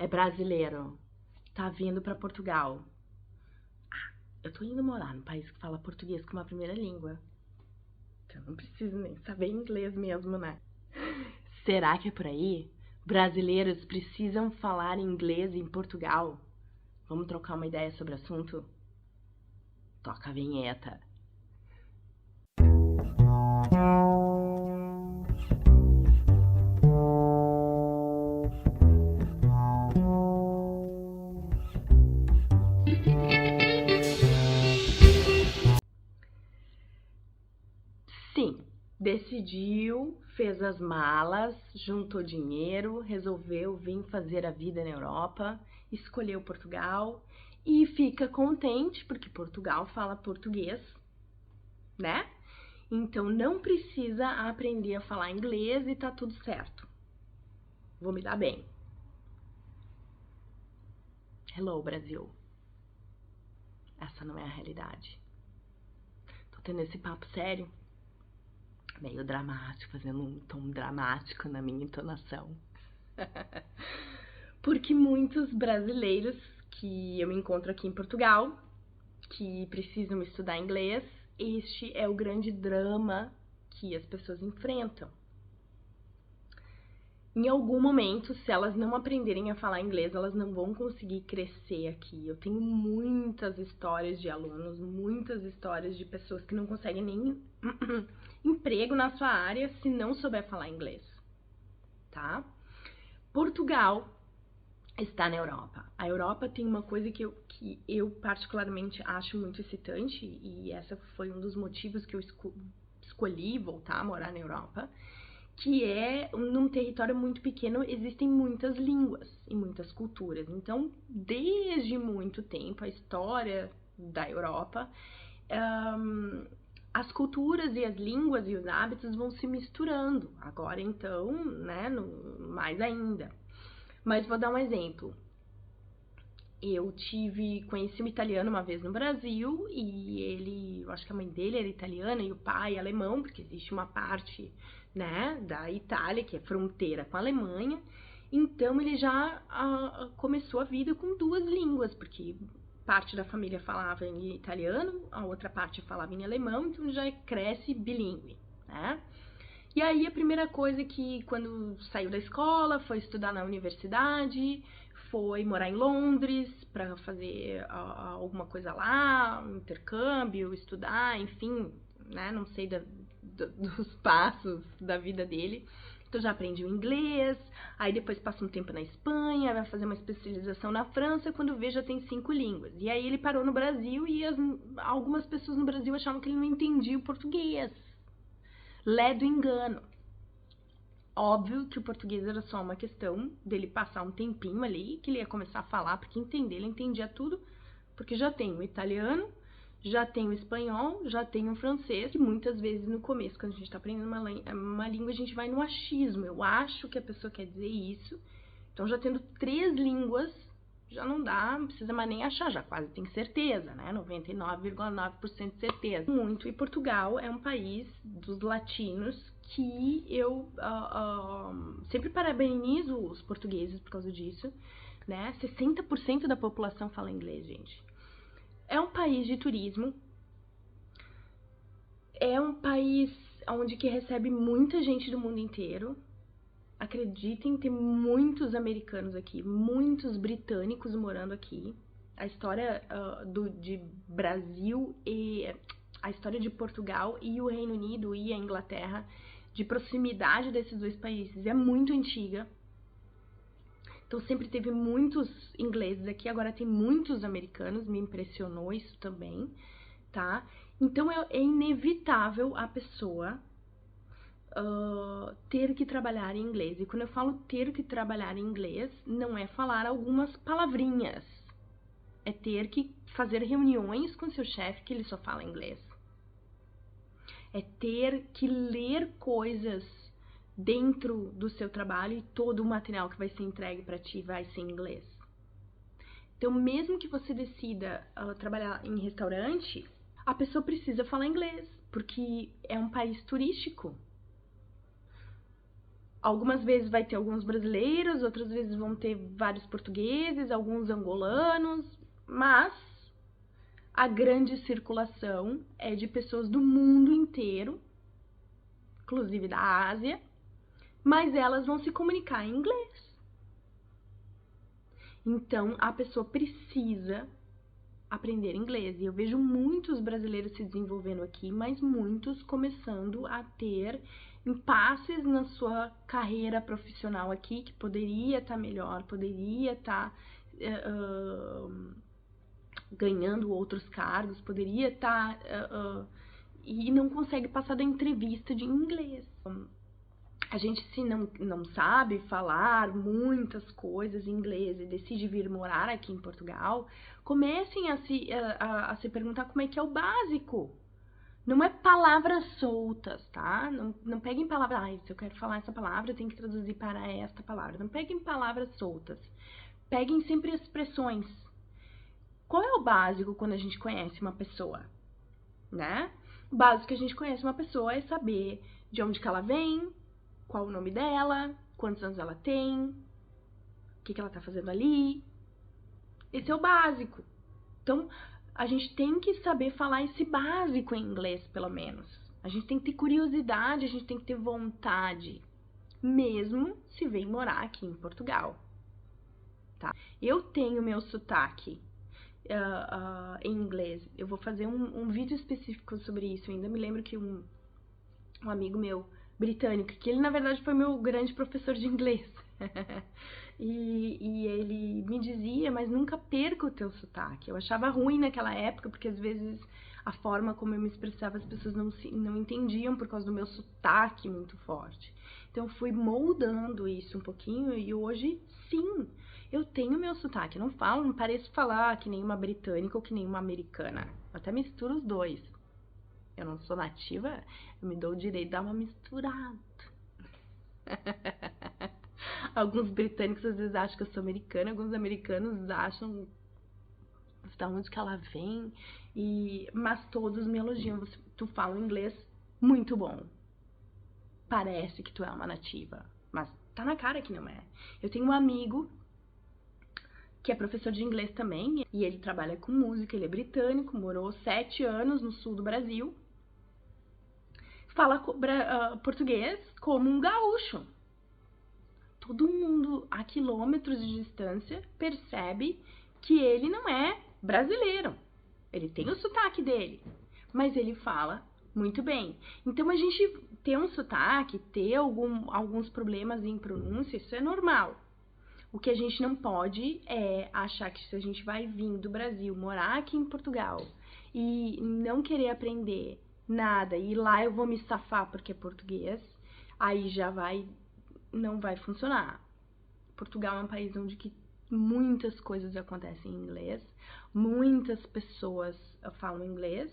É brasileiro, tá vindo pra Portugal. Eu tô indo morar num país que fala português como a primeira língua. Então eu não preciso nem saber inglês mesmo, né? Será que é por aí? Brasileiros precisam falar inglês em Portugal? Vamos trocar uma ideia sobre o assunto? Toca a vinheta. Sim, decidiu, fez as malas, juntou dinheiro, resolveu vir fazer a vida na Europa, escolheu Portugal e fica contente porque Portugal fala português, né? Então não precisa aprender a falar inglês e tá tudo certo. Vou me dar bem. Hello, Brasil. Essa não é a realidade. Tô tendo esse papo sério, meio dramático, fazendo um tom dramático na minha entonação. Porque muitos brasileiros que eu encontro aqui em Portugal, que precisam estudar inglês, este é o grande drama que as pessoas enfrentam. Em algum momento, se elas não aprenderem a falar inglês, elas não vão conseguir crescer aqui. Eu tenho muitas histórias de alunos, muitas histórias de pessoas que não conseguem nem emprego na sua área se não souber falar inglês, tá? Portugal está na Europa. A Europa tem uma coisa que eu particularmente acho muito excitante, e essa foi um dos motivos que eu escolhi voltar a morar na Europa, que é, num território muito pequeno, existem muitas línguas e muitas culturas. Então, desde muito tempo, a história da Europa, as culturas e as línguas e os hábitos vão se misturando. Agora, então, né, mais ainda. Mas vou dar um exemplo. Eu conheci um italiano uma vez no Brasil e ele, eu acho que a mãe dele era italiana e o pai alemão, porque existe uma parte, né, da Itália que é fronteira com a Alemanha. Então ele já começou a vida com duas línguas, porque parte da família falava em italiano, a outra parte falava em alemão, então já cresce bilíngue, né? E aí a primeira coisa que, quando saiu da escola, foi estudar na universidade, foi morar em Londres para fazer alguma coisa lá, um intercâmbio, estudar, enfim, né? Não sei dos passos da vida dele. Então já aprendi o inglês, aí depois passa um tempo na Espanha, vai fazer uma especialização na França, quando vê já tem 5 línguas. E aí ele parou no Brasil e algumas pessoas no Brasil achavam que ele não entendia o português. Lé do engano. Óbvio que o português era só uma questão dele passar um tempinho ali, que ele ia começar a falar, porque entender, ele entendia tudo, porque já tem o italiano, já tem o espanhol, já tem o francês, que muitas vezes no começo, quando a gente está aprendendo uma língua, a gente vai no achismo. Eu acho que a pessoa quer dizer isso. Então, já tendo 3 línguas, já não dá, não precisa mais nem achar, já quase tem certeza, né? 99,9% de certeza. Muito. E Portugal é um país dos latinos que eu sempre parabenizo os portugueses por causa disso, né? 60% da população fala inglês, gente. É um país de turismo, é um país onde que recebe muita gente do mundo inteiro. Acreditem, tem muitos americanos aqui, muitos britânicos morando aqui. A história de Brasil e a história de Portugal e o Reino Unido e a Inglaterra, de proximidade desses dois países, é muito antiga. Então sempre teve muitos ingleses aqui, agora tem muitos americanos, me impressionou isso também, tá? Então é inevitável a pessoa ter que trabalhar em inglês. E quando eu falo ter que trabalhar em inglês, não é falar algumas palavrinhas. É ter que fazer reuniões com seu chefe que ele só fala inglês. É ter que ler coisas dentro do seu trabalho e todo o material que vai ser entregue para ti vai ser em inglês. Então, mesmo que você decida trabalhar em restaurante, a pessoa precisa falar inglês, porque é um país turístico. Algumas vezes vai ter alguns brasileiros, outras vezes vão ter vários portugueses, alguns angolanos, mas a grande circulação é de pessoas do mundo inteiro, inclusive da Ásia, mas elas vão se comunicar em inglês. Então, a pessoa precisa aprender inglês. E eu vejo muitos brasileiros se desenvolvendo aqui, mas muitos começando a ter impasses na sua carreira profissional aqui, que poderia estar melhor, poderia estar ganhando outros cargos, poderia estar e não consegue passar da entrevista de inglês. A gente, se não sabe falar muitas coisas em inglês e decide vir morar aqui em Portugal, comecem a se perguntar como é que é o básico. Não é palavras soltas, tá? Não peguem palavras, se eu quero falar essa palavra, eu tenho que traduzir para esta palavra. Não peguem palavras soltas. Peguem sempre expressões. Qual é o básico quando a gente conhece uma pessoa, né? O básico que a gente conhece uma pessoa é saber de onde que ela vem, qual o nome dela, quantos anos ela tem, o que ela tá fazendo ali. Esse é o básico. Então, a gente tem que saber falar esse básico em inglês, pelo menos. A gente tem que ter curiosidade, a gente tem que ter vontade, mesmo se vem morar aqui em Portugal. Tá? Eu tenho meu sotaque em inglês. Eu vou fazer um vídeo específico sobre isso. Eu ainda me lembro que um amigo meu britânico, que ele na verdade foi meu grande professor de inglês. E ele me dizia, mas nunca perca o teu sotaque. Eu achava ruim naquela época, porque às vezes a forma como eu me expressava as pessoas não entendiam por causa do meu sotaque muito forte. Então eu fui moldando isso um pouquinho e hoje, sim, eu tenho meu sotaque. Eu não pareço falar que nem uma britânica ou que nem uma americana. Eu até misturo os dois. Eu não sou nativa, eu me dou o direito de dar uma misturada. Alguns britânicos às vezes acham que eu sou americana, alguns americanos acham da onde que ela vem, mas todos me elogiam. Tu fala um inglês muito bom. Parece que tu é uma nativa, mas tá na cara que não é. Eu tenho um amigo que é professor de inglês também, e ele trabalha com música, ele é britânico, morou 7 anos no sul do Brasil, fala português como um gaúcho. Todo mundo a quilômetros de distância percebe que ele não é brasileiro. Ele tem o sotaque dele, mas ele fala muito bem. Então a gente ter um sotaque, ter alguns problemas em pronúncia, isso é normal. O que a gente não pode é achar que se a gente vai vir do Brasil, morar aqui em Portugal e não querer aprender nada e lá eu vou me safar porque é português, aí não vai funcionar. Portugal é um país onde que muitas coisas acontecem em inglês, muitas pessoas falam inglês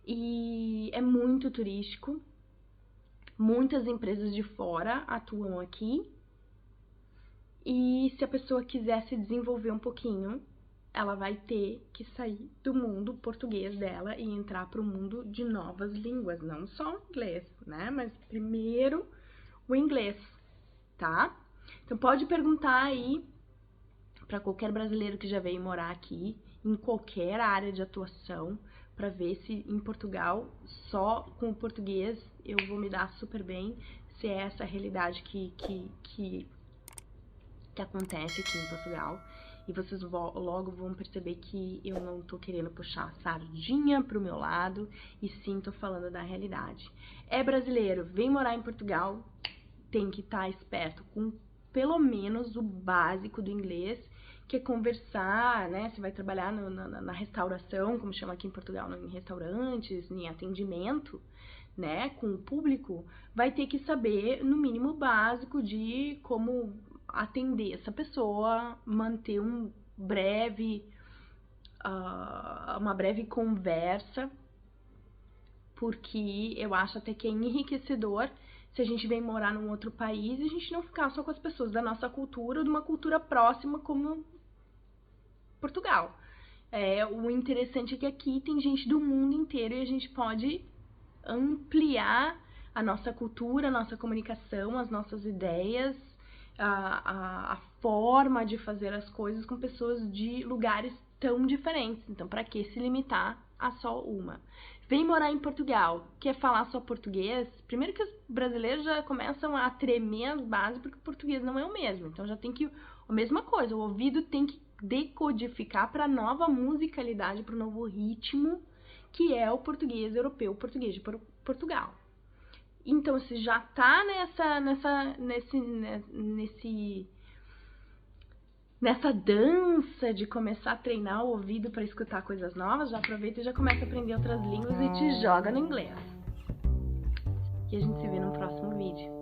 e é muito turístico, muitas empresas de fora atuam aqui. E se a pessoa quiser se desenvolver um pouquinho, ela vai ter que sair do mundo português dela e entrar para o mundo de novas línguas, não só o inglês, né? Mas primeiro o inglês, tá? Então pode perguntar aí para qualquer brasileiro que já veio morar aqui, em qualquer área de atuação, para ver se em Portugal, só com o português, eu vou me dar super bem, se é essa a realidade que acontece aqui em Portugal, e vocês logo vão perceber que eu não tô querendo puxar a sardinha pro meu lado, e sim tô falando da realidade. É brasileiro, vem morar em Portugal, tem que estar esperto com pelo menos o básico do inglês, que é conversar, né? Você vai trabalhar na restauração, como chama aqui em Portugal, em restaurantes, em atendimento, né? Com o público, vai ter que saber, no mínimo, o básico de como atender essa pessoa, manter uma breve conversa, porque eu acho até que é enriquecedor se a gente vem morar num outro país e a gente não ficar só com as pessoas da nossa cultura ou de uma cultura próxima como Portugal. O interessante é que aqui tem gente do mundo inteiro e a gente pode ampliar a nossa cultura, a nossa comunicação, as nossas ideias, a forma de fazer as coisas com pessoas de lugares tão diferentes. Então, para que se limitar a só uma? Vem morar em Portugal, quer falar só português? Primeiro que os brasileiros já começam a tremer as bases porque o português não é o mesmo. Então já tem que a mesma coisa, o ouvido tem que decodificar para a nova musicalidade, para o novo ritmo, que é o português europeu, o português de Portugal. Então, se já tá nessa dança de começar a treinar o ouvido para escutar coisas novas, já aproveita e já começa a aprender outras línguas e te joga no inglês. E a gente se vê no próximo vídeo.